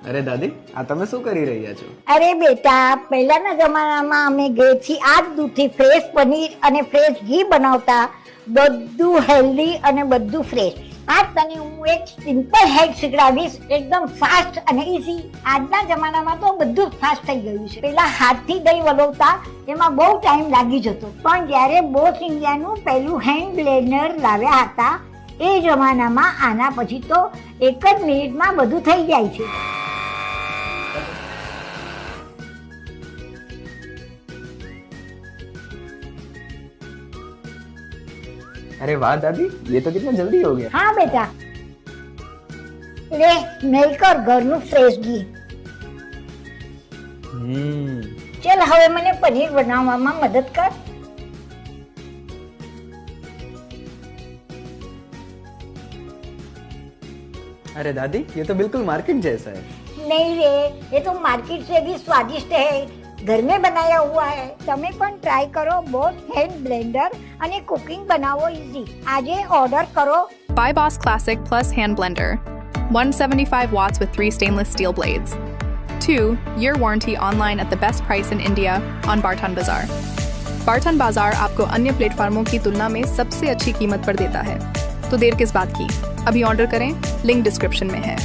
અરે દાદી, આ તમે શું કરી રહ્યા છો? અરે બેટા, પહેલાના જમાનામાં અમે ઘેરથી આ જ દૂધથી ફ્રેશ પનીર અને ફ્રેશ ઘી બનાવતા. બધું હેલ્ધી અને બધું ફ્રેશ. આજ તને હું એક સિમ્પલ હેક શીખડાવીશ, એકદમ ફાસ્ટ અને ઈઝી. આજના જમાનામાં તો બધું ફાસ્ટ થઈ ગયું છે. પેલા હાથથી દહીં વલોવતા, એમાં બહુ ટાઈમ લાગી જતો. પણ જ્યારે બોસ ઇન્ડિયાનું પહેલું હેન્ડ બ્લેન્ડર લાવ્યા હતા, એ જમાનામાં આના પછી તો એક જ મિનિટમાં બધું થઈ જાય છે. अरे वाह दादी, ये तो कितना जल्दी हो गया. હા બેટા, લે નહીં કર ઘરનું ફ્રેશ ઘી. ચલ હવે મને પનીર બનાવવામાં મદદ કર. अरे दादी, ये तो बिल्कुल मार्केट जैसा है. नहीं रे, ये तो मार्केट से भी स्वादिष्ट है. घर में बनाया हुआ है. તમે પણ ટ્રાય કરો બોસ હેન્ડ બ્લેન્ડર અને કુકિંગ બનાવો ઈઝી. આજે ઓર્ડર કરો. Buy Boss Classic Plus Hand Blender. 175 watts with 3 stainless steel blades. 2 year warranty online at the best price in India on Bartan Bazaar. Bartan Bazaar आपको अन्य प्लेटफॉर्मों की तुलना में सबसे अच्छी कीमत पर देता है. तो देर किस बात की, अभी ऑर्डर करें, लिंक डिस्क्रिप्शन में है.